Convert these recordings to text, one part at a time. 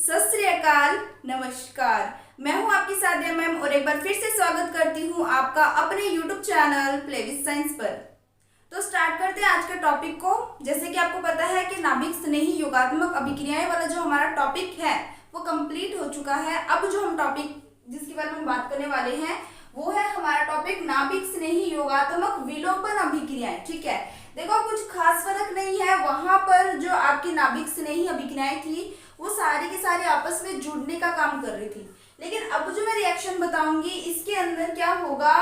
सत श्री अकाल, नमस्कार। मैं हूं आपकी सादिया मैम और एक बार फिर से स्वागत करती हूं आपका अपने YouTube channel play with science पर। तो स्टार्ट करते हैं आज के टॉपिक को। जैसे कि आपको पता है कि नाभिक स्नेही योगात्मक अभिक्रियाएं वाला जो हमारा टॉपिक है वो कंप्लीट हो चुका है। अब जो हम टॉपिक जिसके बारे में हम बात करने वाले हैं वो है हमारा टॉपिक नाभिक स्नेही योगात्मक विलोपन अभिक्रियाएं। ठीक है, देखो कुछ खास फर्क नहीं है। वहां पर जो आपकी नाभिक स्नेही अभिक्रियाएं थी वो सारी की सारी आपस में जुड़ने का काम कर रही थी, लेकिन अब जो मैं रिएक्शन बताऊंगी इसके अंदर क्या होगा,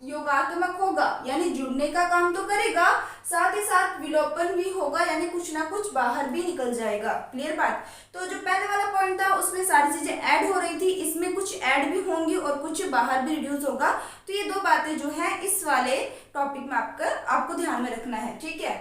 योगात्मक होगा, यानी जुड़ने का काम तो करेगा, साथ ही साथ विलोपन भी होगा, यानी कुछ ना कुछ बाहर भी निकल जाएगा। क्लियर बात। तो जो पहले वाला पॉइंट था उसमें सारी चीजें ऐड हो रही थी, इसमें कुछ ऐड भी होंगी और कुछ बाहर भी रिड्यूस होगा। तो ये दो बातें जो है इस वाले टॉपिक में आपको ध्यान में रखना है। ठीक है,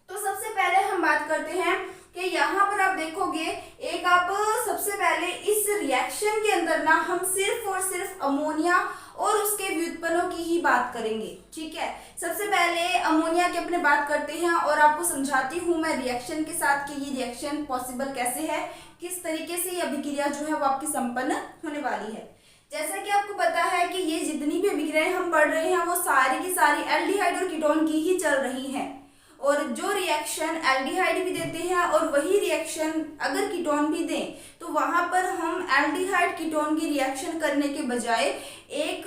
तो सबसे पहले हम बात करते हैं कि यहाँ पर आप देखोगे एक आप सबसे पहले इस रिएक्शन के अंदर ना हम सिर्फ और सिर्फ अमोनिया और उसके व्युत्पन्नों की ही बात करेंगे। ठीक है, सबसे पहले अमोनिया की अपने बात करते हैं और आपको समझाती हूँ मैं रिएक्शन के साथ कि ये रिएक्शन पॉसिबल कैसे है, किस तरीके से ये अभिक्रिया जो है वो आपकी संपन्न होने वाली है। जैसा कि आपको पता है कि ये जितनी भी अभिक्रियाएं हम पढ़ रहे हैं वो सारी की सारी एल्डिहाइड और कीटोन की ही चल रही हैं, और जो रिएक्शन एल्डिहाइड भी देते हैं और वही रिएक्शन अगर कीटोन भी दें तो वहां पर हम एल्डिहाइड कीटोन की रिएक्शन करने के बजाय एक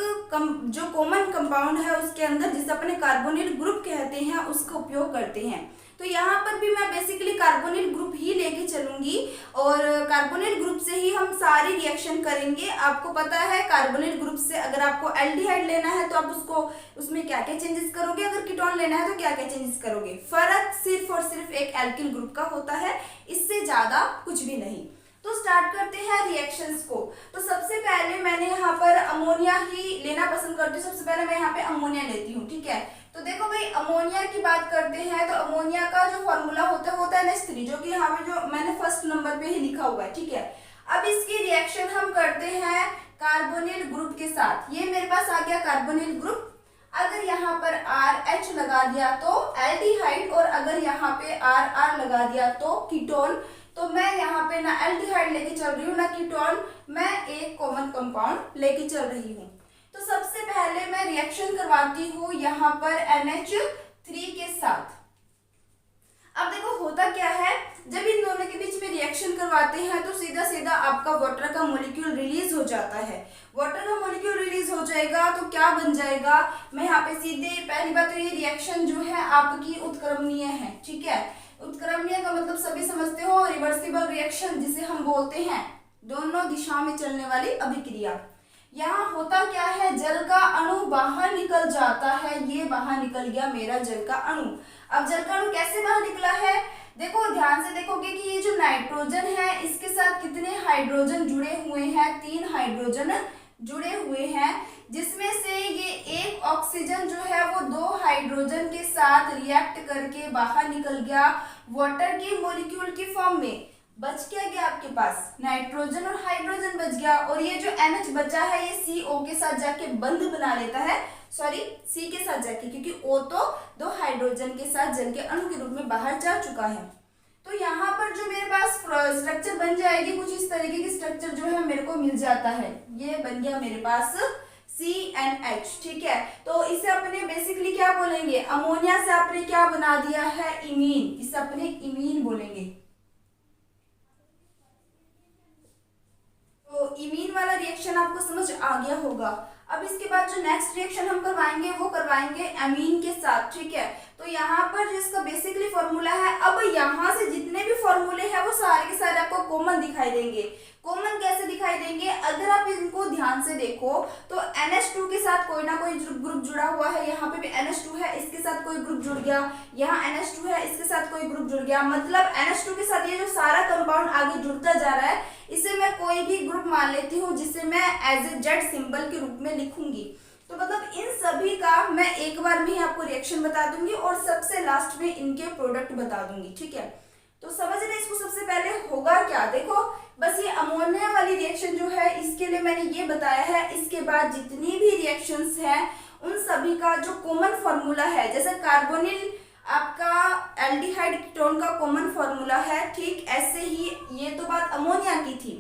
जो कॉमन कंपाउंड है उसके अंदर जिसे अपने कार्बोनिल ग्रुप कहते हैं उसका उपयोग करते हैं। तो यहाँ पर भी मैं बेसिकली कार्बोनिल ग्रुप ही लेके चलूंगी और कार्बोनिल ग्रुप से ही हम सारी रिएक्शन करेंगे। आपको पता है कार्बोनिल ग्रुप से अगर आपको एल्डिहाइड लेना है तो आप उसमें क्या क्या चेंजेस करोगे, अगर कीटोन लेना है तो क्या क्या चेंजेस करोगे। फर्क सिर्फ और सिर्फ एक एल्किल ग्रुप का होता है, इससे ज्यादा कुछ भी नहीं। तो स्टार्ट करते हैं रिएक्शंस को। तो सबसे पहले मैंने यहाँ पर अमोनिया ही लेना पसंद करती हूँ। सबसे पहले मैं यहाँ पे अमोनिया लेती हूँ। ठीक है, तो देखो भाई अमोनिया की बात करते हैं तो अमोनिया का जो फॉर्मूला होता है NH3, जो कि यहाँ पे जो मैंने फर्स्ट नंबर पे ही लिखा हुआ है। ठीक है, अब इसकी रिएक्शन हम करते हैं कार्बोनिल ग्रुप के साथ। ये मेरे पास आ गया कार्बोनिल ग्रुप। अगर यहाँ पर RH लगा दिया तो एल्डिहाइड, और अगर यहाँ पे RR लगा दिया तो कीटोन। तो मैं यहाँ पे ना एल्डिहाइड लेके चल रही हूँ ना कीटोन, मैं एक कॉमन कंपाउंड लेके चल रही हूँ। तो सबसे पहले मैं रिएक्शन करवाती हूँ यहाँ पर NH3 के साथ। अब देखो होता क्या है, जब इन दोनों के बीच में रिएक्शन करवाते हैं तो सीधा सीधा आपका वाटर का मॉलिक्यूल रिलीज हो जाता है। वाटर का मॉलिक्यूल रिलीज हो जाएगा तो क्या बन जाएगा, मैं यहाँ पे सीधे पहली बात तो ये रिएक्शन जो है आपकी उत्क्रमणीय है। ठीक है, उत्क्रमणीय का मतलब सभी समझते हो, रिवर्सिबल रिएक्शन जिसे हम बोलते हैं, दोनों दिशाओं में चलने वाली अभिक्रिया। यहाँ होता क्या है, जल का अणु बाहर निकल जाता है। ये बाहर निकल गया मेरा जल का अणु। अब जल का अणु कैसे बाहर निकला है, देखो ध्यान से देखोगे कि ये जो नाइट्रोजन है इसके साथ कितने हाइड्रोजन जुड़े हुए हैं, 3 हाइड्रोजन जुड़े हुए हैं, जिसमें से ये एक ऑक्सीजन जो है वो 2 हाइड्रोजन के साथ रिएक्ट करके बाहर निकल गया वाटर के मॉलिक्यूल की फॉर्म में। बच क्या गया आपके पास, नाइट्रोजन और हाइड्रोजन बच गया, और ये जो NH बचा है ये CO के साथ जाके बंध बना लेता है, सॉरी C के साथ जाके, क्योंकि O तो 2 हाइड्रोजन के साथ जल के अणु के रूप में बाहर जा चुका है। तो यहाँ पर जो मेरे पास स्ट्रक्चर बन जाएगी, कुछ इस तरीके की स्ट्रक्चर जो है मेरे को मिल जाता है। ये बन गया मेरे पास CNH। ठीक है, तो इसे अपने बेसिकली क्या बोलेंगे, अमोनिया से आपने क्या बना दिया है, इमीन, इसे अपने इमीन बोलेंगे। तो इमीन वाला रिएक्शन आपको समझ आ गया होगा। अब इसके बाद जो नेक्स्ट रिएक्शन हम करवाएंगे वो करवाएंगे एमीन के साथ। ठीक है, तो यहाँ पर जिसका बेसिकली फॉर्मूला है, अब यहाँ से जितने भी फॉर्मूले हैं वो सारे के सारे आपको कॉमन दिखाई देंगे। कॉमन कैसे दिखाई देंगे, अगर आप इनको ध्यान से देखो तो NH2 के साथ कोई ना कोई ग्रुप जुड़ा हुआ है। यहाँ पे भी NH2 है, इसके साथ कोई ग्रुप जुड़ गया, यहाँ NH2 है, इसके साथ कोई ग्रुप जुड़ गया। मतलब NH2 के साथ ये जो सारा कंपाउंड आगे जुड़ता जा रहा है, इसे मैं कोई भी ग्रुप मान लेती हूँ जिसे मैं एज ए जेड सिंबल के रूप में लिखूंगी। तो मतलब इन सभी का मैं एक बार में ही आपको रिएक्शन बता दूंगी और सबसे लास्ट में इनके प्रोडक्ट बता दूंगी। ठीक है, तो समझ रहे इसको। सबसे पहले होगा क्या, देखो बस ये अमोनिया वाली रिएक्शन जो है इसके लिए मैंने ये बताया है। इसके बाद जितनी भी रिएक्शंस हैं उन सभी का जो कॉमन फॉर्मूला है, जैसे कार्बोनिल आपका एल्डिहाइड कीटोन का कॉमन फॉर्मूला है, ठीक ऐसे ही ये तो बात अमोनिया की थी।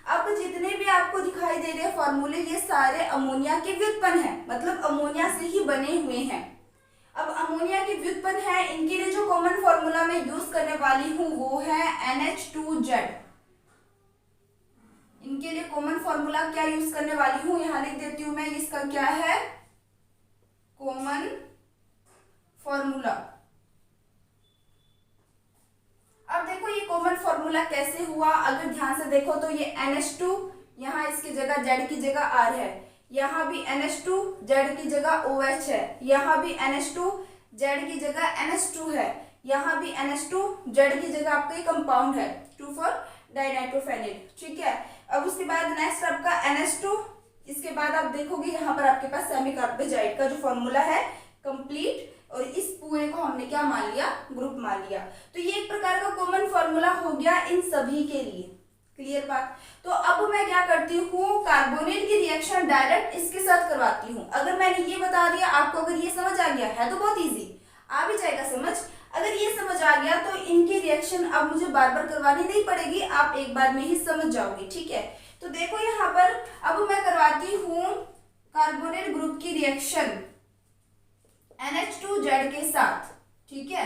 अब जितने भी आपको दिखाई दे रहे फॉर्मूले ये सारे अमोनिया के व्युत्पन्न हैं, मतलब अमोनिया से ही बने हुए हैं। अब अमोनिया के व्युत्पन्न है, इनके लिए जो कॉमन फॉर्मूला मैं यूज करने वाली हूँ वो है NH2Z। इनके लिए कॉमन फॉर्मूला क्या यूज करने वाली हूँ यहाँ लिख देती हूँ मैं, इसका क्या है कॉमन फॉर्मूला। अब देखो ये कॉमन फॉर्मूला कैसे हुआ, अगर ध्यान से देखो तो ये NH2 यहाँ इसकी जगह Z की जगह R है, यहाँ भी NH2 Z की जगह OH है, यहाँ भी NH2 Z की जगह NH2 है, यहाँ भी NH2 Z की जगह आपका ये कंपाउंड है 2,4 डाइनाइट्रोफेनिल, ठीक है। अब उसके बाद नेक्स्ट आपका NH2, इसके बाद आप देखोगे यहाँ पर आपके पास सेमीकार्बोजाइड का जो फॉर्मूला है कंप्लीट, और इस पूरे को हमने क्या मान लिया, ग्रुप मान लिया। तो ये एक प्रकार का कॉमन फॉर्मूला हो गया इन सभी के लिए, क्लियर बात। तो अब मैं क्या करती हूँ, कार्बोनेट की रिएक्शन डायरेक्ट इसके साथ करवाती हूँ। अगर मैंने ये बता दिया आपको, अगर ये समझ आ गया है तो बहुत इजी आ भी जाएगा समझ। अगर ये समझ आ गया तो इनकी रिएक्शन अब मुझे बार बार करवानी नहीं पड़ेगी, आप एक बार में ही समझ जाओगे, ठीक है। तो देखो यहाँ पर अब मैं करवाती हूँ कार्बोनेट ग्रुप की रिएक्शन NH2Z के साथ, ठीक है,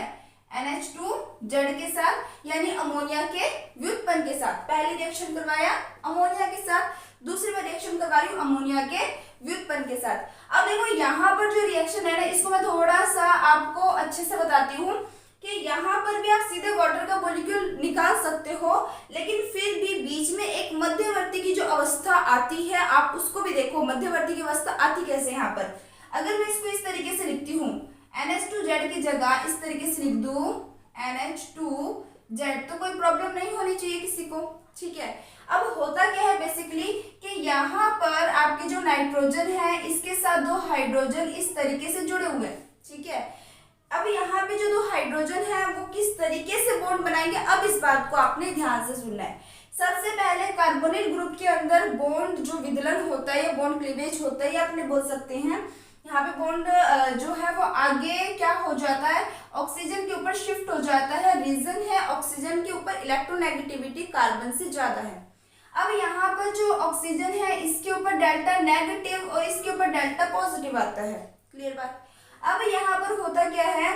NH2Z के साथ, यानी अमोनिया के व्युत्पन्न के साथ। पहली रिएक्शन करवाया अमोनिया के साथ, दूसरी बार रिएक्शन करवा रही हूँ अमोनिया के व्युत्पन्न के साथ। अब देखो यहाँ पर जो रिएक्शन है ना, इसको मैं थोड़ा सा आपको अच्छे से बताती हूँ कि यहाँ पर भी आप सीधे वाटर का मॉलिक्यूल निकाल सकते हो, लेकिन फिर भी बीच में एक मध्यवर्ती की जो अवस्था आती है, आप उसको भी देखो मध्यवर्ती की अवस्था आती कैसे। यहाँ पर अगर मैं इसको इस तरीके से लिखती हूँ, NH2Z की जगह इस तरीके से लिख दूं NH2Z, तो कोई प्रॉब्लम नहीं होनी चाहिए किसी को, ठीक है। अब होता क्या है बेसिकली कि यहाँ पर आपके जो नाइट्रोजन है इसके साथ दो हाइड्रोजन इस तरीके से जुड़े हुए हैं, ठीक है। अब यहाँ पे जो दो हाइड्रोजन है वो किस तरीके से बॉन्ड बनाएंगे, अब इस बात को आपने ध्यान से सुनना है। सबसे पहले कार्बोनिल ग्रुप के अंदर बॉन्ड जो विदलन होता है या बॉन्ड क्लीवेज होता है, ये अपने बोल सकते हैं। यहाँ पे बॉन्ड जो है वो आगे क्या हो जाता है, ऑक्सीजन के ऊपर शिफ्ट हो जाता है। रीजन है ऑक्सीजन के ऊपर इलेक्ट्रोनेगेटिविटी कार्बन से ज्यादा है। अब यहाँ पर जो ऑक्सीजन है इसके ऊपर डेल्टा नेगेटिव और इसके ऊपर डेल्टा पॉजिटिव आता है, क्लियर बात। अब यहाँ पर होता क्या है,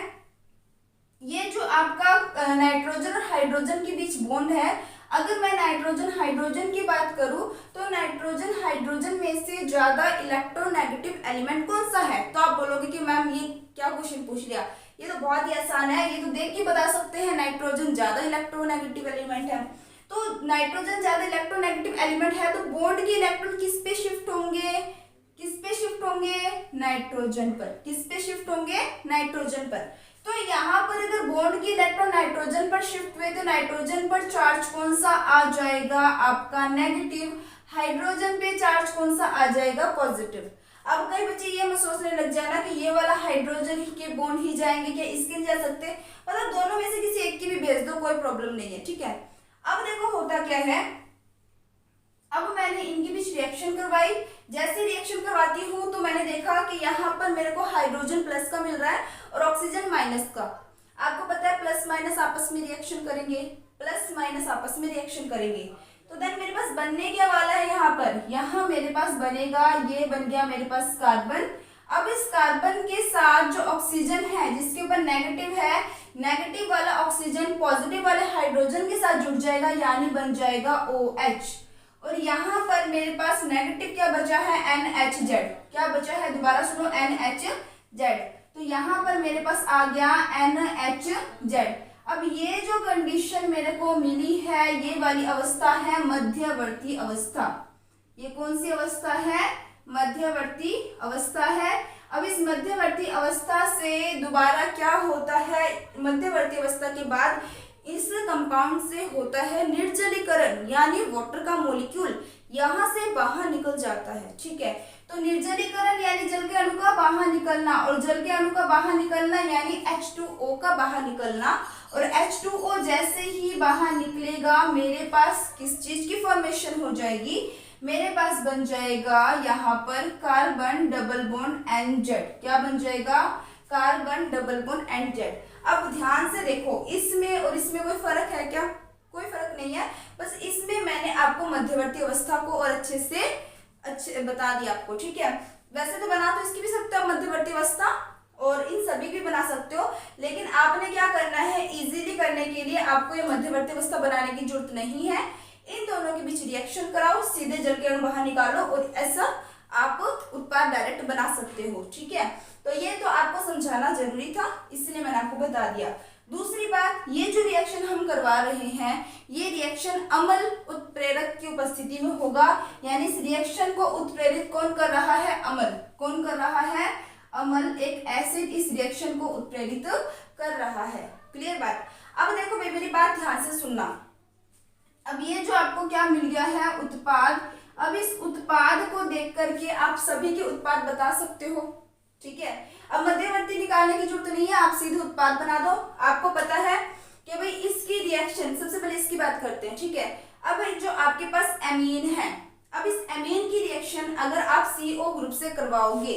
ये जो आपका नाइट्रोजन और हाइड्रोजन के बीच बॉन्ड है, अगर मैं नाइट्रोजन हाइड्रोजन की बात करूं तो नाइट्रोजन हाइड्रोजन में से ज्यादा इलेक्ट्रोनेगेटिव एलिमेंट कौन सा है। तो आप बोलोगे कि मैम ये क्या क्वेश्चन पूछ लिया, ये तो बहुत ही आसान है, ये तो देख के बता सकते हैं, नाइट्रोजन ज्यादा इलेक्ट्रोनेगेटिव एलिमेंट है। तो नाइट्रोजन ज्यादा इलेक्ट्रोनेगेटिव एलिमेंट है तो बॉन्ड के इलेक्ट्रॉन किस पे शिफ्ट होंगे, किस पे शिफ्ट होंगे, नाइट्रोजन पर। किस पे शिफ्ट होंगे, नाइट्रोजन पर। तो यहाँ पर अगर बॉन्ड की इलेक्ट्रॉन नाइट्रोजन पर शिफ्ट हुए तो नाइट्रोजन पर चार्ज कौन सा आ जाएगा, आपका नेगेटिव। हाइड्रोजन पे चार्ज कौन सा आ जाएगा, पॉजिटिव। अब कई बच्चे ये मत सोचने लग जाना कि ये वाला हाइड्रोजन के बॉन्ड ही जाएंगे, क्या इसके नहीं जा सकते, मतलब दोनों में से किसी एक की भी भेज दो, कोई प्रॉब्लम नहीं है, ठीक है। अब देखो होता क्या है, अब मैंने इनके बीच रिएक्शन करवाई। जैसे रिएक्शन करवाती हूँ तो मैंने देखा कि यहाँ पर मेरे को हाइड्रोजन प्लस का मिल रहा है और ऑक्सीजन माइनस का। आपको पता है प्लस माइनस आपस में रिएक्शन करेंगे, प्लस माइनस आपस में रिएक्शन करेंगे, तो देन मेरे पास बनने क्या वाला है, यहाँ पर यहाँ मेरे पास बनेगा, ये बन गया मेरे पास कार्बन। अब इस कार्बन के साथ जो ऑक्सीजन है जिसके ऊपर नेगेटिव है, नेगेटिव वाला ऑक्सीजन पॉजिटिव वाले हाइड्रोजन के साथ जुड़ जाएगा, यानी बन जाएगा OH। और यहाँ पर मेरे पास नेगेटिव क्या बचा है, NHZ। क्या बचा है, दोबारा सुनो, NHZ। तो यहाँ पर मेरे पास आ गया NHZ। अब ये जो कंडीशन मेरे को मिली है, ये वाली अवस्था है मध्यवर्ती अवस्था। ये कौन सी अवस्था है, मध्यवर्ती अवस्था है। अब इस मध्यवर्ती अवस्था से दोबारा क्या होता है, मध्यवर्ती अवस्था के बाद इस कंपाउंड से होता है निर्जलीकरण, यानी वाटर का मॉलिक्यूल यहाँ से बाहर निकल जाता है, ठीक है। तो निर्जलीकरण यानी जल के अणु का बाहर निकलना, और जल के अणु का बाहर निकलना यानी H2O का बाहर निकलना। और H2O जैसे ही बाहर निकलेगा मेरे पास किस चीज की फॉर्मेशन हो जाएगी, मेरे पास बन जाएगा यहाँ पर कार्बन डबल बॉन्ड NZ। क्या बन जाएगा, कार्बन डबल बॉन्ड NZ। अब ध्यान से देखो, इसमें और इसमें कोई फर्क है क्या? कोई फर्क नहीं है, बस इसमें मैंने आपको मध्यवर्ती अवस्था को और अच्छे बता दिया आपको, ठीक है। वैसे तो बना तो इसकी भी सकते हो मध्यवर्ती अवस्था, और इन सभी भी बना सकते हो, लेकिन आपने क्या करना है, इजीली करने के लिए आपको ये मध्यवर्ती अवस्था बनाने की जरूरत नहीं है। इन दोनों के बीच रिएक्शन कराओ, सीधे जल के अणु बाहर निकालो और ऐसा आप उत्पाद डायरेक्ट बना सकते हो, ठीक है। तो ये तो आपको समझाना जरूरी था, इसलिए मैंने आपको बता दिया। दूसरी बात, ये जो रिएक्शन हम करवा रहे हैं, ये रिएक्शन अम्ल उत्प्रेरक की उपस्थिति में होगा, यानी इस रिएक्शन को उत्प्रेरित कौन कर रहा है? अम्ल। कौन कर रहा है? अम्ल। एक एसिड इस रिएक्शन को उत्प्रेरित कर रहा है। क्लियर बात? अब देखो भाई, मेरी बात ध्यान से सुनना। अब ये जो आपको क्या मिल गया है? उत्पाद। अब इस उत्पाद को देख करके आप सभी के उत्पाद बता सकते हो, ठीक है। अब मध्यवर्ती निकालने की जरूरत नहीं है, आप सीधे उत्पाद बना दो। आपको पता है कि भाई इसकी रिएक्शन, सबसे पहले इसकी बात करते हैं, ठीक है। अब भाई जो आपके पास एमीन है, अब इस एमीन की रिएक्शन अगर आप CO ग्रुप से करवाओगे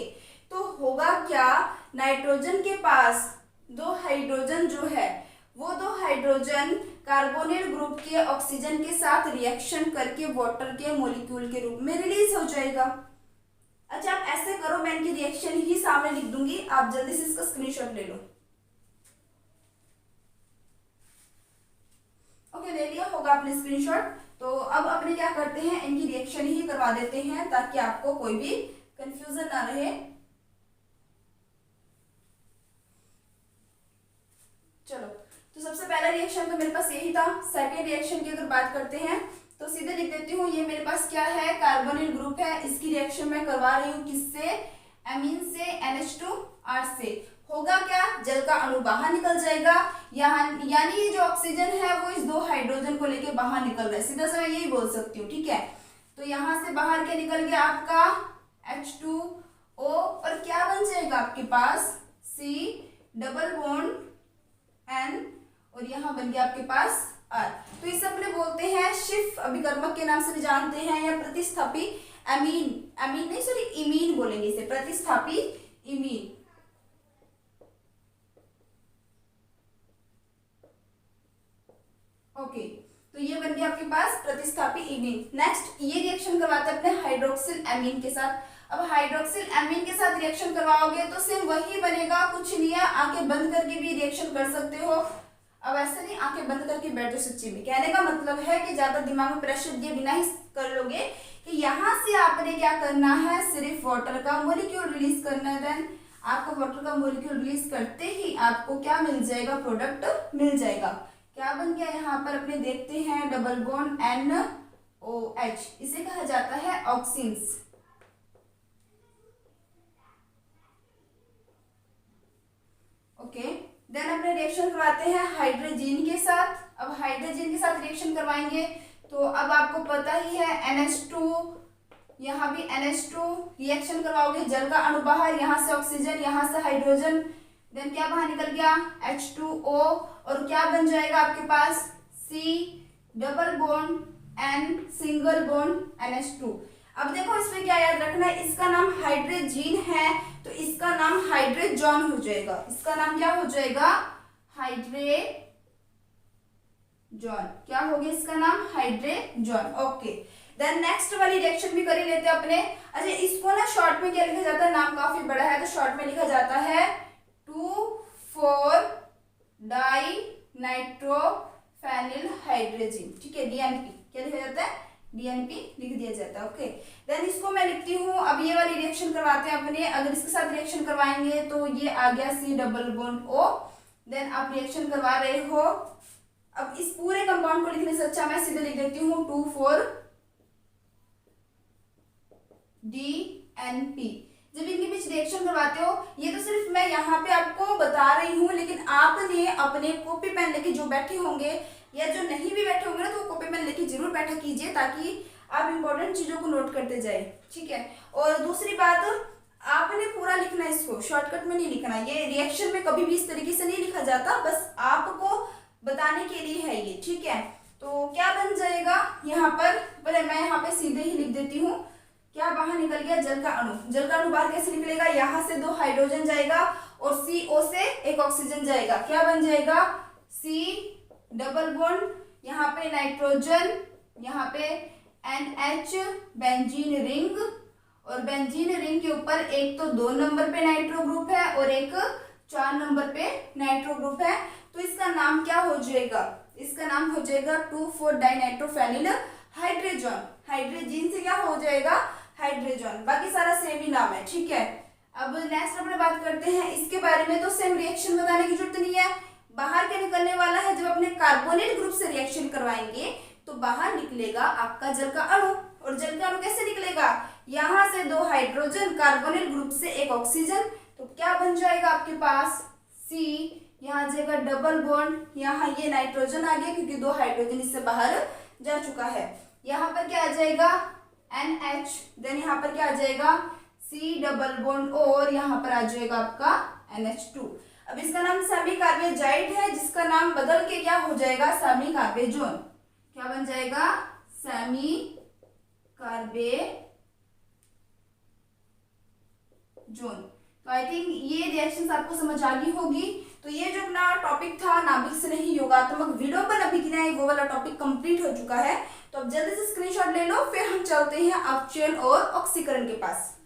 तो होगा क्या? नाइट्रोजन के पास 2 हाइड्रोजन जो है, वो 2 हाइड्रोजन कार्बोनिल ग्रुप के ऑक्सीजन के साथ रिएक्शन करके वाटर के मॉलिक्यूल के रूप में रिलीज हो जाएगा। अच्छा, आप ऐसे करो, मैं इनकी रिएक्शन ही सामने लिख दूंगी, आप जल्दी से इसका स्क्रीनशॉट ले लो। ओके, ले लिया होगा आपने स्क्रीनशॉट। तो अब अपने क्या करते हैं, इनकी रिएक्शन ही करवा देते हैं ताकि आपको कोई भी कंफ्यूजन ना रहे। चलो, तो सबसे पहला रिएक्शन तो मेरे पास यही था। सेकेंड रिएक्शन की अगर बात करते हैं तो सीधे लिख देती हूँ, ये मेरे पास क्या है? कार्बोनिल ग्रुप है। इसकी रिएक्शन मैं करवा रही हूँ किससे? एमीन से, NH2R से। होगा क्या? जल का अणु बाहर निकल जाएगा, यहाँ यानी ये जो ऑक्सीजन है वो इस 2 हाइड्रोजन को लेके बाहर निकल रहा है, सीधा सा मैं यही बोल सकती हूँ, ठीक है। तो यहाँ से बाहर क्या निकल गया आपका? H2O, और क्या बन जाएगा आपके पास? C डबल बॉन्ड N, और यहाँ बन गया आपके पास R। तो इसे अपने बोलते हैं शिफ अभिकर्मक के नाम से भी जानते हैं, या प्रतिस्थापी अमीन नहीं, सॉरी, इमीन बोलेंगे इसे, प्रतिस्थापी इमीन। ओके, तो ये बन गया आपके पास प्रतिस्थापी इमीन। नेक्स्ट, ये रिएक्शन करवाते हैं अपने हाइड्रोक्सिल एमीन के साथ। अब हाइड्रोक्सिल एमीन के साथ रिएक्शन करवाओगे तो सिर्फ वही बनेगा, कुछ नहीं है। आंखें बंद करके भी रिएक्शन कर सकते हो। अब ऐसे नहीं आंखें बंद करके बैठ जाओ, सच्ची में कहने का मतलब है कि ज्यादा दिमाग में प्रेशर दिए बिना ही कर लोगे कि यहाँ से आपने क्या करना है, सिर्फ वाटर का मॉलिक्यूल रिलीज करना है। देन आपको वाटर का मॉलिक्यूल रिलीज करते ही आपको क्या मिल जाएगा? प्रोडक्ट मिल जाएगा। क्या बन गया यहाँ पर अपने देखते हैं? डबल बॉन्ड NOH, इसे कहा जाता है ऑक्सीन्स। ओके, देन अपने रिएक्शन करवाते हैं हाइड्रोजन के साथ। अब हाइड्रोजन के साथ रिएक्शन करवाएंगे तो अब आपको पता ही है NH2, यहाँ भी NH2 रिएक्शन करवाओगे, जल का अणु बाहर, यहाँ से ऑक्सीजन, यहाँ से हाइड्रोजन, देन क्या बाहर निकल गया? H2O, और क्या बन जाएगा आपके पास? C double bond N single bond NH2। अब देखो इसमें क्या याद रखना है, इसका नाम हाइड्रोजीन है तो इसका नाम हाइड्रोजन हो जाएगा। इसका नाम क्या हो जाएगा? हाइड्रोजन। क्या हो गया इसका नाम? हाइड्रोजन। ओके, देन नेक्स्ट वाली रिएक्शन भी कर ही लेते हैं अपने। अच्छा, इसको ना शॉर्ट में क्या लिखा जाता है? नाम काफी बड़ा है तो शॉर्ट में लिखा जाता है 2,4 डाई नाइट्रोफेनिल हाइड्रोजन, ठीक है, DNP। क्या लिखा जाता है? DNP लिख दिया जाता है। ओके, देन इसको मैं लिखती हूँ। अब ये वाली रिएक्शन करवाते हैं अपने। अगर इसके साथ रिएक्शन करवाएंगे तो ये आ गया C double bond O। Then आप रिएक्शन करवा रहे हो। अब इस पूरे कंपाउंड को लिखने से अच्छा मैं सीधे लिख देती हूँ 2,4 DNP। जब इनके बीच रिएक्शन करवाते हो, ये तो सिर्फ मैं यहाँ पे आपको बता रही हूँ, लेकिन आपने अपने कॉपी पेन लेके जो बैठे होंगे या जो नहीं भी बैठे होंगे ना, तो कॉपी पेन लेके जरूर बैठा कीजिए ताकि आप इंपॉर्टेंट चीजों को नोट करते जाए, ठीक है। और दूसरी बात, आपने पूरा लिखना है, इसको शॉर्टकट में नहीं लिखना। ये रिएक्शन में कभी भी इस तरीके से नहीं लिखा जाता, बस आपको बताने के लिए है ये, ठीक है। तो क्या बन जाएगा यहाँ पर? पहले मैं यहाँ पे सीधे ही लिख देती हूँ। क्या बाहर निकल गया? जल का अणु। जल का अणु बाहर कैसे निकलेगा? यहाँ से 2 हाइड्रोजन जाएगा और CO से एक ऑक्सीजन जाएगा, क्या बन जाएगा, C डबल बॉन्ड, यहाँ पे नाइट्रोजन, यहाँ पे NH बेंजीन रिंग, और बेंजीन रिंग के ऊपर एक तो 2 नंबर पे नाइट्रो ग्रुप है और एक 4 नंबर पे नाइट्रो ग्रुप है। तो इसका नाम क्या हो जाएगा, इसका नाम हो जाएगा 2,4 डाइनाइट्रोफेनिल हाइड्रोजन। हाइड्रोजन से क्या हो जाएगा, हाइड्रोजन। बाकी सारा सेम ही नाम है, ठीक है। अब नेक्स्ट अपने बात करते हैं इसके बारे में। तो सेम रिएक्शन बताने की जरूरत नहीं है, बाहर क्या निकलने वाला है, जब अपने कार्बोनिल ग्रुप से रिएक्शन करवाएंगे तो बाहर निकलेगा आपका जल का अणु। और जल का अणु कैसे निकलेगा, यहाँ से 2 हाइड्रोजन, कार्बोनिल ग्रुप से एक ऑक्सीजन, तो क्या बन जाएगा आपके पास C, यहाँ जाएगा डबल बॉन्ड, यहाँ ये नाइट्रोजन आ गया क्योंकि 2 हाइड्रोजन इससे बाहर जा चुका है। यहाँ पर क्या आ जाएगा NH, देन यहाँ पर क्या आ जाएगा C डबल बॉन्ड, और यहाँ पर आ जाएगा आपका NH2। अब इसका नाम सेमी कार्बेजाइड है, जिसका नाम बदल के क्या हो जाएगा, सेमी कार्बेजोन। क्या बन जाएगा, सेमी कार्बेजोन। तो आई थिंक ये रिएक्शंस आपको समझ आ गई होगी। तो ये जो अपना टॉपिक था नाभिक से नहीं योगात्मक विलोपन अभिक्रियाएं, वो वाला टॉपिक कंप्लीट हो चुका है। तो अब जल्दी से स्क्रीनशॉट ले लो, फिर हम चलते हैं अपचयन और ऑक्सीकरण के पास।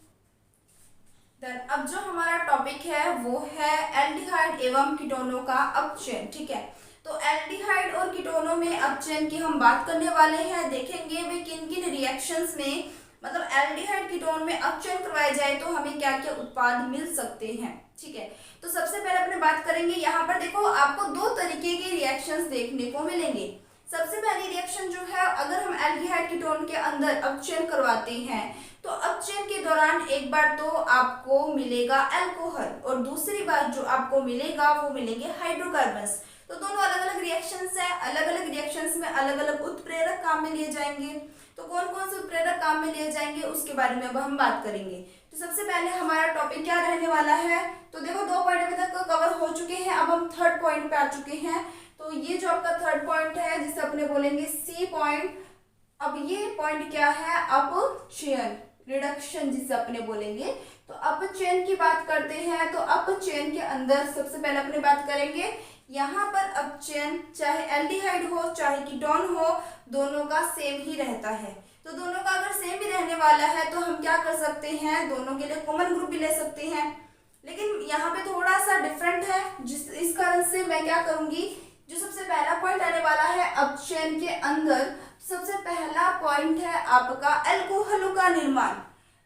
अब जो हमारा टॉपिक है वो है एल्डिहाइड एवं कीटोनों का अपचयन, ठीक है। तो एल्डिहाइड और कीटोनों में अपचयन की हम बात करने वाले हैं। देखेंगे वे किन किन रिएक्शंस में, मतलब एल्डिहाइड कीटोन में अपचयन करवाया जाए तो हमें क्या क्या उत्पाद मिल सकते हैं, ठीक है। तो सबसे पहले अपने बात करेंगे, यहाँ पर देखो आपको 2 तरीके के रिएक्शंस देखने को मिलेंगे। सबसे पहली रिएक्शन जो है, अगर हम एल्डिहाइड कीटोन के अंदर अपचयन करवाते हैं तो अपचयन के दौरान एक बार तो आपको मिलेगा अल्कोहल, और दूसरी बार जो आपको मिलेगा वो मिलेंगे हाइड्रोकार्बन्स। तो दोनों अलग अलग रिएक्शंस हैं, अलग अलग रिएक्शंस में अलग अलग उत्प्रेरक काम में लिए जाएंगे। तो कौन कौन से उत्प्रेरक काम में लिए जाएंगे उसके बारे में अब हम बात करेंगे। तो सबसे पहले हमारा टॉपिक क्या रहने वाला है, तो देखो 2 पॉइंट अभी तक कवर हो चुके हैं, अब हम 3rd पॉइंट पे आ चुके हैं। तो ये जो आपका 3rd पॉइंट है जिसे अपने बोलेंगे C पॉइंट। अब ये पॉइंट क्या है, अपचयन, रिडक्शन जिसे अपने बोलेंगे। तो अपचयन की बात करते हैं, तो अपचयन के अंदर सबसे पहले अपने बात करेंगे, यहाँ पर अपचयन चाहे एल्डिहाइड हो चाहे कीटोन हो, दोनों का सेम ही रहता है। तो दोनों का अगर सेम ही रहने वाला है तो हम क्या कर सकते हैं, दोनों के लिए कॉमन ग्रुप भी ले सकते हैं। लेकिन यहाँ पे थोड़ा सा डिफरेंट है, इस कारण से मैं क्या करूंगी, जो सबसे पहला पॉइंट आने वाला है अपचयन के अंदर, सबसे पहला पॉइंट है आपका अल्कोहलों का निर्माण।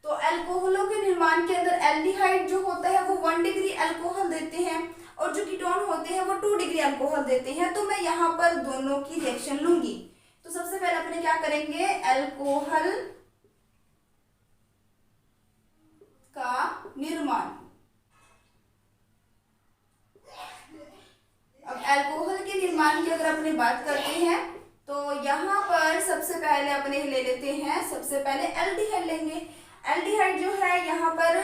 तो अल्कोहलों के निर्माण के अंदर एल्डिहाइड जो होता है वो 1 डिग्री अल्कोहल देते हैं, और जो कीटोन होते हैं वो 2 डिग्री अल्कोहल देते हैं। तो मैं यहाँ पर दोनों की रिएक्शन लूंगी। तो सबसे पहले अपने क्या करेंगे, अल्कोहल का निर्माण। अब अल्कोहल के निर्माण की अगर अपने बात करते हैं तो यहाँ पर सबसे पहले अपने ले लेते हैं, सबसे पहले एल्डिहाइड लेंगे। एल्डिहाइड जो है यहाँ पर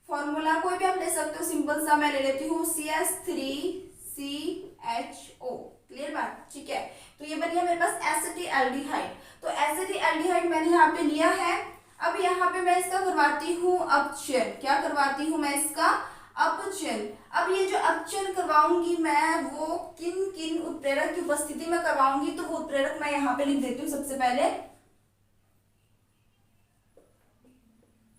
फॉर्मूला कोई भी आप ले सकते हो, सिंपल सा मैं ले लेती हूँ CH3CHO। क्लियर बात, ठीक है। तो ये बन गया मेरे पास एसिटिल्डिहाइड। तो एसिटिल्डिहाइड मैंने यहाँ पे लिया है। अब यहाँ पे मैं इसका करवाती हूँ अपचयन। क्या करवाती हूँ मैं इसका, अपचयन। अब ये जो अपचयन करवाऊंगी मैं वो किन किन उत्प्रेरक की उपस्थिति में करवाऊंगी, तो वो उत्प्रेरक मैं यहाँ पे लिख देती हूँ। सबसे पहले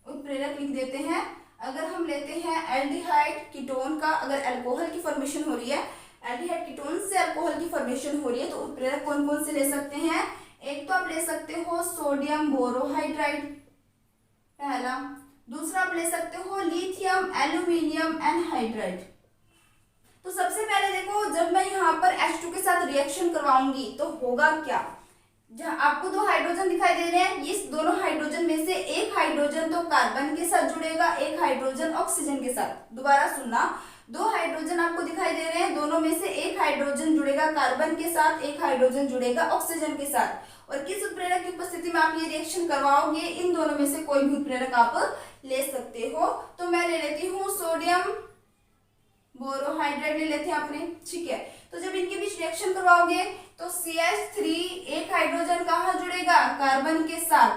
उत्प्रेरक लिख देते हैं। अगर हम लेते हैं एल्डिहाइड कीटोन का, अगर अल्कोहल की फॉर्मेशन हो रही है, एल्डिहाइड कीटोन से अल्कोहल की फॉर्मेशन हो रही है, तो उत्प्रेरक कौन कौन से ले सकते हैं, एक तो आप ले सकते हो सोडियम बोरोहाइड्राइड पहला, दूसरा आप ले सकते हो लिथियम एल्यूमिनियम एनहाइड्राइड। तो सबसे पहले देखो, जब मैं यहाँ पर H2 के साथ रिएक्शन करवाऊंगी तो होगा क्या, जहाँ आपको 2 हाइड्रोजन दिखाई दे रहे हैं, इस दोनों हाइड्रोजन में से एक हाइड्रोजन तो कार्बन के साथ जुड़ेगा, एक हाइड्रोजन ऑक्सीजन के साथ। दोबारा सुनना, 2 हाइड्रोजन आपको दिखाई दे रहे हैं, दोनों में से एक हाइड्रोजन जुड़ेगा कार्बन के साथ, एक हाइड्रोजन जुड़ेगा ऑक्सीजन के साथ। और किस उत्प्रेरक की उपस्थिति में आप ये रिएक्शन करवाओगे, इन दोनों में से कोई भी उत्प्रेरक आप ले सकते हो। तो मैं ले लेती हूँ सोडियम बोरोहाइड्राइड ले लेते हैं अपने, ठीक है। तो जब इनके बीच रिएक्शन करवाओगे तो CH3 एक हाइड्रोजन कहाँ जुड़ेगा, कार्बन के साथ,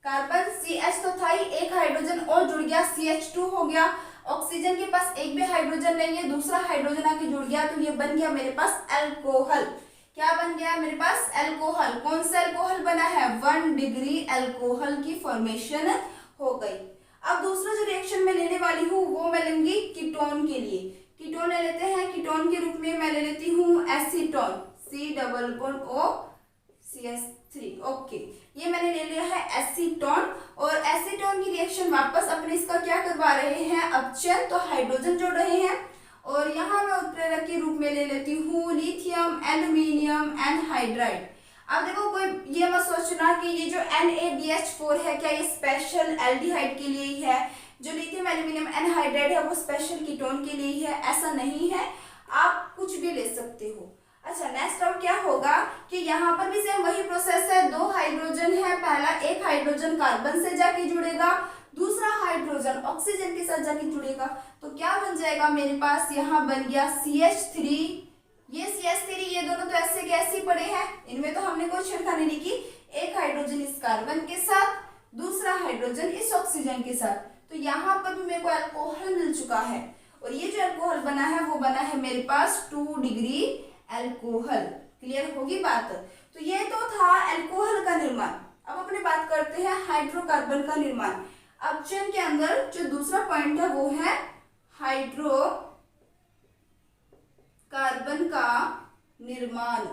कार्बन CH तो था ही, एक हाइड्रोजन और जुड़ गया CH2 हो गया, ऑक्सीजन के पास एक भी हाइड्रोजन नहीं है, दूसरा हाइड्रोजन आके जुड़ गया तो ये बन गया मेरे पास अल्कोहल। क्या बन गया मेरे पास? अल्कोहल। कौन सा अल्कोहल बना है? 1 डिग्री अल्कोहल की फॉर्मेशन हो गई। अब दूसरा जो रिएक्शन मैं लेने वाली हूँ वो मैं लूंगी कीटोन के लिए। कीटोन ले लेते हैं। कीटोन के रूप में मैं ले लेती हूँ एसीटोन, C+CH3। ओके, ये मैंने ले लिया है एसीटोन। और एसीटोन की रिएक्शन वापस अपने इसका क्या करवा रहे हैं? अपचयन, तो हाइड्रोजन जोड़ रहे हैं। और यहाँ मैं उत्प्रेरक के रूप में ले लेती हूँ लिथियम एल्यूमिनियम एनहाइड्राइड। अब देखो, कोई ये मत सोचना कि ये जो NaBH4 है क्या ये स्पेशल एल्डिहाइड के लिए ही है, जो लिथियम एल्यूमिनियम एनहाइड्राइड है वो स्पेशल कीटोन के लिए ही है, ऐसा नहीं है। आप कुछ भी ले सकते हो। अच्छा, नेक्स्ट अब क्या होगा कि यहाँ पर भी सेम वही प्रोसेस है। 2 हाइड्रोजन है, पहला एक हाइड्रोजन कार्बन से जाके जुड़ेगा, दूसरा हाइड्रोजन ऑक्सीजन के साथ जाके जुड़ेगा, तो क्या बन जाएगा मेरे पास? यहाँ बन गया CH3। ये CH3, ये दोनों तो ऐसे गैस ही पड़े हैं, इनमें तो हमने कोई छेड़खानी नहीं की। एक हाइड्रोजन इस कार्बन के साथ, दूसरा हाइड्रोजन इस ऑक्सीजन के साथ, तो यहाँ पर भी मेरे को अल्कोहल मिल चुका है। और ये जो अल्कोहल बना है वो बना है मेरे पास 2 डिग्री अल्कोहल। क्लियर होगी बात? तो ये तो था अल्कोहल का निर्माण। अब अपने बात करते हैं हाइड्रोकार्बन का निर्माण। अपचयन के अंदर जो दूसरा पॉइंट है वो है हाइड्रोकार्बन का निर्माण।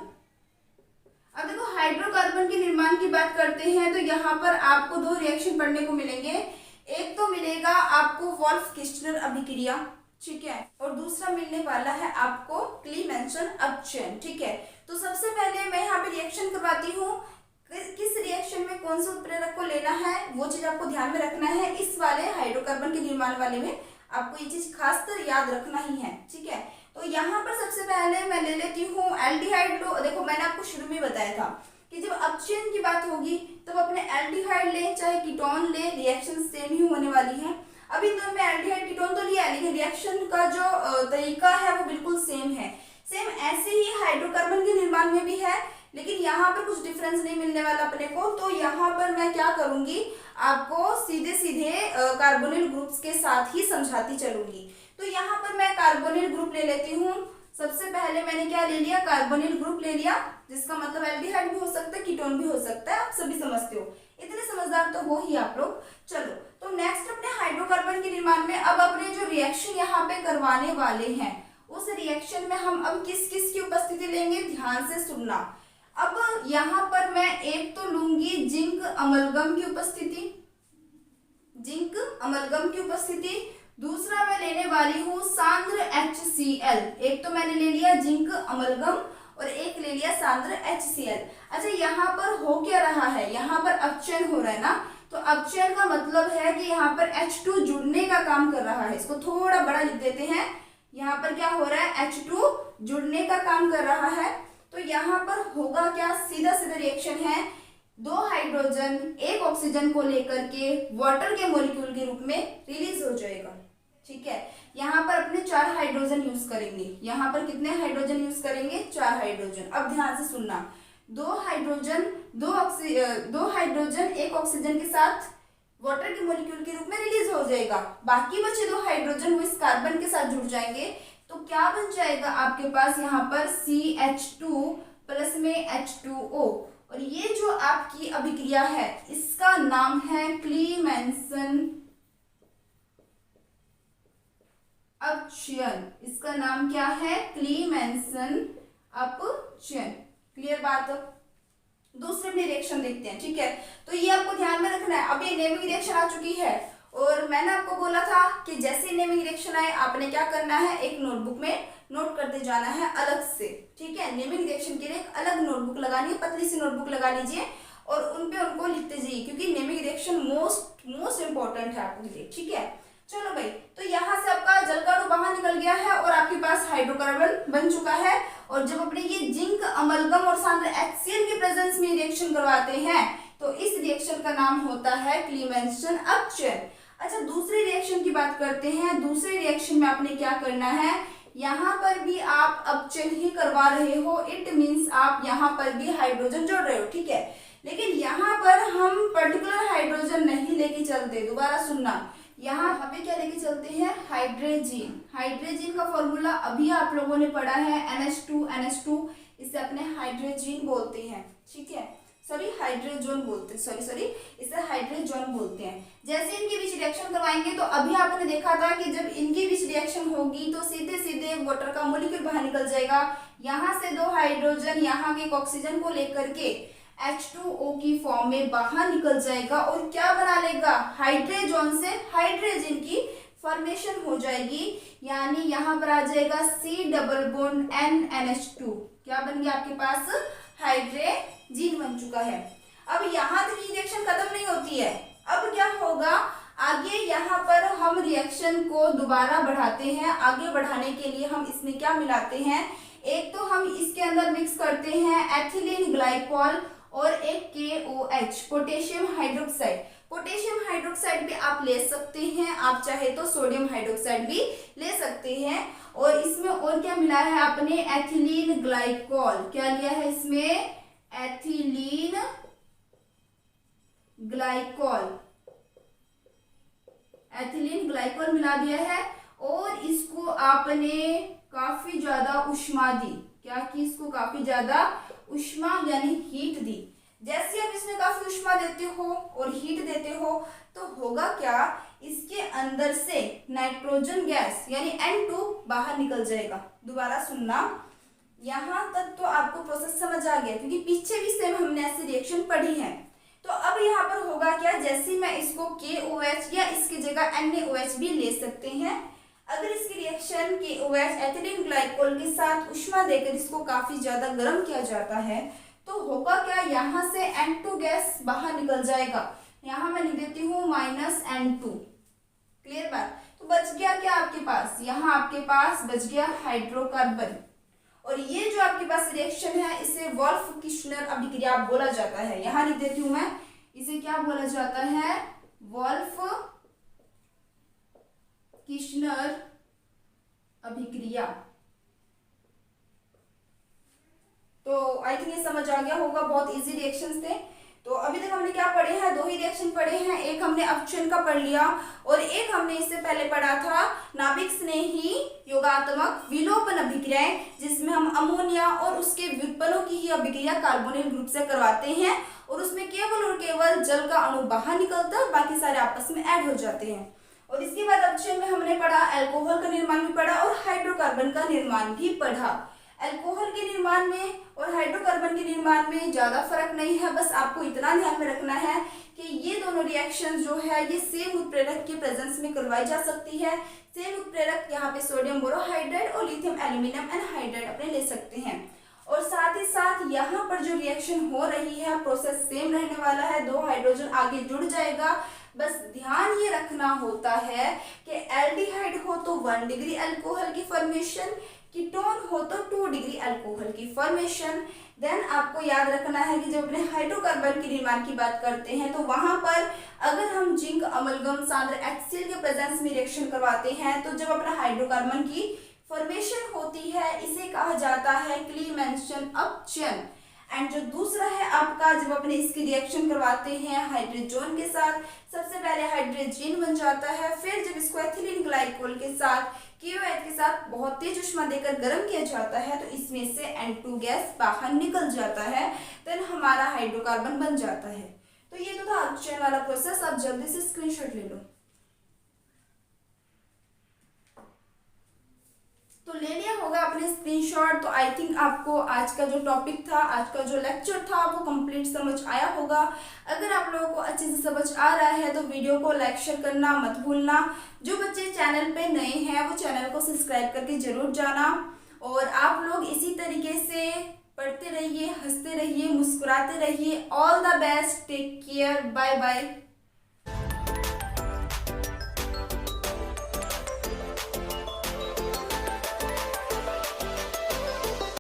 अब देखो, हाइड्रोकार्बन के निर्माण की बात करते हैं तो यहाँ पर आपको 2 रिएक्शन पढ़ने को मिलेंगे। एक तो मिलेगा आपको वोल्फ-किस्टनर अभिक्रिया, ठीक है, और दूसरा मिलने वाला है आपको क्लीमेंसन अपचयन, ठीक है। तो सबसे पहले मैं यहाँ पे रिएक्शन करवाती हूँ। किस रिएक्शन में कौन से उत्प्रेरक को लेना है वो चीज आपको ध्यान में रखना है। इस वाले हाइड्रोकार्बन के निर्माण वाले में आपको ये चीज खासकर याद रखना ही है, ठीक है। तो यहाँ पर सबसे पहले मैं ले लेती हूँ एल्डिहाइड। देखो, मैंने आपको शुरू में बताया था कि जब अपचयन की बात होगी तब अपने एल्डिहाइड ले चाहे कीटोन ले, रिएक्शन सेम ही होने वाली है। अभी तो मैं एल्डिहाइड कीटोन तो लिया, लेकिन रिएक्शन का जो तरीका है वो बिल्कुल सेम है। सेम ऐसे ही हाइड्रोकार्बन के निर्माण में भी है, लेकिन यहाँ पर कुछ डिफरेंस नहीं मिलने वाला अपने को। तो यहाँ पर मैं क्या करूंगी, आपको सीधे सीधे कार्बोनिल ग्रुप्स के साथ ही समझाती चलूंगी। तो यहाँ पर मैं कार्बोनिल ग्रुप ले लेती हूँ। सबसे पहले मैंने क्या ले लिया? कार्बोनिल ग्रुप ले लिया, जिसका मतलब एल्डिहाइड भी हो सकता है, कीटोन भी हो सकता है, आप सभी समझते हो, इतने समझदार तो हो ही आप लोग। चलो, तो नेक्स्ट अपने हाइड्रोकार्बन के निर्माण में अब अपने जो रिएक्शन यहाँ पे करवाने वाले हैं उस रिएक्शन में हम अब किस किस की उपस्थिति लेंगे, ध्यान से सुनना। अब यहाँ पर मैं एक तो लूंगी जिंक अमलगम की उपस्थिति, जिंक अमलगम की उपस्थिति। दूसरा मैं लेने वाली हूँ सांद्र HCl। एक तो मैंने ले लिया जिंक अमलगम और एक ले लिया सांद्र HCl। अच्छा, यहाँ पर हो क्या रहा है? यहाँ पर अपचयन हो रहा है ना, तो अपचयन का मतलब है कि यहाँ पर H2 जुड़ने का काम कर रहा है। इसको थोड़ा बड़ा लिख देते हैं। यहाँ पर क्या हो रहा है? H2 जुड़ने का काम कर रहा है। तो यहाँ पर होगा क्या? सीधा सीधा रिएक्शन है, 2 हाइड्रोजन 1 ऑक्सीजन को लेकर के वाटर के मॉलिक्यूल के रूप में रिलीज हो जाएगा, ठीक है। यहाँ पर अपने 4 हाइड्रोजन यूज करेंगे। यहाँ पर कितने हाइड्रोजन यूज करेंगे? 4 हाइड्रोजन। अब ध्यान से सुनना, 2 हाइड्रोजन 1 ऑक्सीजन के साथ वाटर के मॉलिक्यूल के रूप में रिलीज हो जाएगा। बाकी बचे 2 हाइड्रोजन वो इस कार्बन के साथ जुड़ जाएंगे, तो क्या बन जाएगा आपके पास यहाँ पर CH2 प्लस में H2O। और ये जो आपकी अभिक्रिया है इसका नाम है क्लीमेंसन अपचयन। इसका नाम क्या है? क्लीमेंसन अपचयन। क्लियर बात? दूसरे में रिएक्शन देखते हैं, ठीक है। तो ये आपको ध्यान में रखना है। अब ये नेमिंग रिएक्शन आ चुकी है और मैंने आपको बोला था कि जैसे नेमिंग रिएक्शन आए आपने क्या करना है, एक नोटबुक में नोट करते जाना है अलग से, ठीक है। नेमिंग रिएक्शन के लिए एक अलग नोटबुक लगानी है, पतली सी नोटबुक लगा लीजिए और उन पे उनको लिखते जाइए, क्योंकि नेमिंग रिएक्शन मोस्ट इंपॉर्टेंट है आपके लिए, ठीक है। चलो भाई, तो यहाँ से आपका जल का अणु बाहर निकल गया है और आपके पास हाइड्रोकार्बन बन चुका है। और जब अपने ये जिंक अमलगम और सांद्र HCl के प्रेजेंस में रिएक्शन करवाते हैं तो इस रिएक्शन का नाम होता है क्लीमेंसन अपचयन। अच्छा, दूसरे रिएक्शन की बात करते हैं। दूसरे रिएक्शन में आपने क्या करना है, यहाँ पर भी आप अपचयन ही करवा रहे हो, इट मीन्स आप यहाँ पर भी हाइड्रोजन जोड़ रहे हो, ठीक है। लेकिन यहाँ पर हम पर्टिकुलर हाइड्रोजन नहीं लेके चलते, दोबारा सुनना, यहाँ पे क्या लेके चलते हैं, हाइड्रोजन। हाइड्रोजन का फॉर्मूला अभी आप लोगों ने पढ़ा है, NH2, इसे अपने हाइड्रोजन बोलते हैं, ठीक है, सॉरी हाइड्रोजन बोलते हैं, सॉरी इसे हाइड्रोजन बोलते हैं। जैसे इनके बीच रिएक्शन करवाएंगे तो अभी आपने देखा था कि जब इनके बीच रिएक्शन होगी तो सीधे सीधे वाटर का मॉलिक्यूल बाहर निकल जाएगा। यहाँ से दो हाइड्रोजन यहाँ के ऑक्सीजन को लेकर के H2O की फॉर्म में बाहर निकल जाएगा और क्या बना लेगा, हाइड्रोजन से हाइड्रोजन की फॉर्मेशन हो जाएगी, यानी यहाँ पर आ जाएगा C डबल बॉन्ड NH2, क्या बन गया आपके पास, हाइड्रोजन बन चुका है। अब यहाँ तक ये रिएक्शन खत्म नहीं होती है, अब क्या होगा आगे, यहाँ पर हम रिएक्शन को दोबारा बढ़ाते हैं। आगे बढ़ाने के लिए हम इसमें क्या मिलाते हैं, एक तो हम इसके अंदर मिक्स करते हैं एथिलीन ग्लाइकॉल और एक KOH potassium hydroxide. Potassium hydroxide भी आप ले सकते हैं, आप चाहे तो सोडियम हाइड्रोक्साइड भी ले सकते हैं। और इसमें और क्या मिला है आपने, एथिलीन ग्लाइकॉल, क्या लिया है इसमें, एथिलीन ग्लाइकॉल, एथिलीन ग्लाइकॉल मिला दिया है और इसको आपने काफी ज्यादा उष्मा दी, क्या कि इसको काफी ज्यादा उष्मा यानी हीट दी। जैसे आप इसमें काफी उष्मा देते हो और हीट देते हो तो होगा क्या, इसके अंदर से नाइट्रोजन गैस यानी N2 बाहर निकल जाएगा। दोबारा सुनना, यहाँ तक तो आपको प्रोसेस समझ आ गया क्योंकि पीछे भी सेम हमने ऐसी रिएक्शन पढ़ी है। तो अब यहाँ पर होगा क्या, जैसे मैं इसको KOH या इसकी जगह NaOH भी ले सकते हैं। अगर इसकी रिएक्शन KOH एथिलीन ग्लाइकोल के साथ उष्मा देकर इसको काफी ज्यादा गर्म किया जाता है तो होगा क्या, यहाँ से N2 गैस बाहर निकल जाएगा। यहाँ मैं लिख देती हूँ -N2, क्लियर बात। तो बच गया क्या आपके पास, यहाँ आपके पास बच गया हाइड्रोकार्बन। और ये जो आपके पास रिएक्शन है इसे वोल्फ-किर्शनर अभिक्रिया बोला जाता है। यहाँ लिख देती हूँ मैं, इसे क्या बोला जाता है, वोल्फ-किर्शनर अभिक्रिया। तो आई थिंक ये समझ आ गया होगा, बहुत इजी रिएक्शंस थे। तो अभी तक हमने क्या पढ़े हैं, दो ही रिएक्शन पढ़े हैं, एक हमने अपचयन का पढ़ लिया और एक हमने इससे पहले पढ़ा था नाभिक स्नेही योगात्मक विलोपन अभिक्रियाएं, जिसमें हम अमोनिया और उसके व्युत्पन्नों की ही अभिक्रिया कार्बोनिल ग्रुप से करवाते हैं और उसमें केवल और केवल जल का अणु बाहर निकलता है, बाकी सारे आपस में ऐड हो जाते हैं। और इसके बाद अपचयन में हमने पढ़ा अल्कोहल का निर्माण भी पढ़ा और हाइड्रोकार्बन का निर्माण भी पढ़ा। अल्कोहल के निर्माण में और हाइड्रोकार्बन के निर्माण में ज्यादा फर्क नहीं है, बस आपको इतना ध्यान में रखना है कि ये दोनों रिएक्शन जो है ये सेम उत्प्रेरक के प्रेजेंस में करवाई जा सकती है। सेम उत्प्रेरक यहाँ पे सोडियम बोरोहाइड्राइड और लिथियम एल्यूमिनियम एनहाइड्राइड अपने ले सकते हैं। और साथ ही साथ यहाँ पर जो रिएक्शन हो रही है प्रोसेस सेम रहने वाला है, दो हाइड्रोजन आगे जुड़ जाएगा। बस ध्यान ये रखना होता है कि एल्डिहाइड हो तो 1 डिग्री अल्कोहल की फॉर्मेशन, कीटोन हो तो 2 डिग्री अल्कोहल की फॉर्मेशन। देन आपको याद रखना है कि जब अपने हाइड्रोकार्बन के निर्माण की बात करते हैं तो वहां पर अगर हम जिंक अमलगम सांद्र HCl के प्रेजेंस में रिएक्शन करवाते हैं तो जब अपना हाइड्रोकार्बन की फॉर्मेशन होती है इसे कहा जाता है क्लीमेंशन अपचयन। एंड जो दूसरा है आपका, जब अपने इसकी रिएक्शन करवाते हैं हाइड्रोजन के साथ, सबसे पहले हाइड्रोजन बन जाता है, फिर जब इसको एथिलीन ग्लाइकोल के साथ KOH के साथ बहुत तेज उष्मा देकर गर्म किया जाता है तो इसमें से N2 गैस बाहर निकल जाता है, देन हमारा हाइड्रोकार्बन बन जाता है। तो ये तो था अपचयन वाला प्रोसेस, आप जल्दी से स्क्रीनशॉट ले लो। तो ले लिया होगा आपने स्क्रीनशॉट। तो आई थिंक आपको आज का जो टॉपिक था, आज का जो लेक्चर था वो कंप्लीट समझ आया होगा। अगर आप लोगों को अच्छे से समझ आ रहा है तो वीडियो को लाइक शेयर करना मत भूलना। जो बच्चे चैनल पे नए हैं वो चैनल को सब्सक्राइब करके जरूर जाना। और आप लोग इसी तरीके से पढ़ते रहिए, हंसते रहिए, मुस्कुराते रहिए। All the best, take care, bye bye.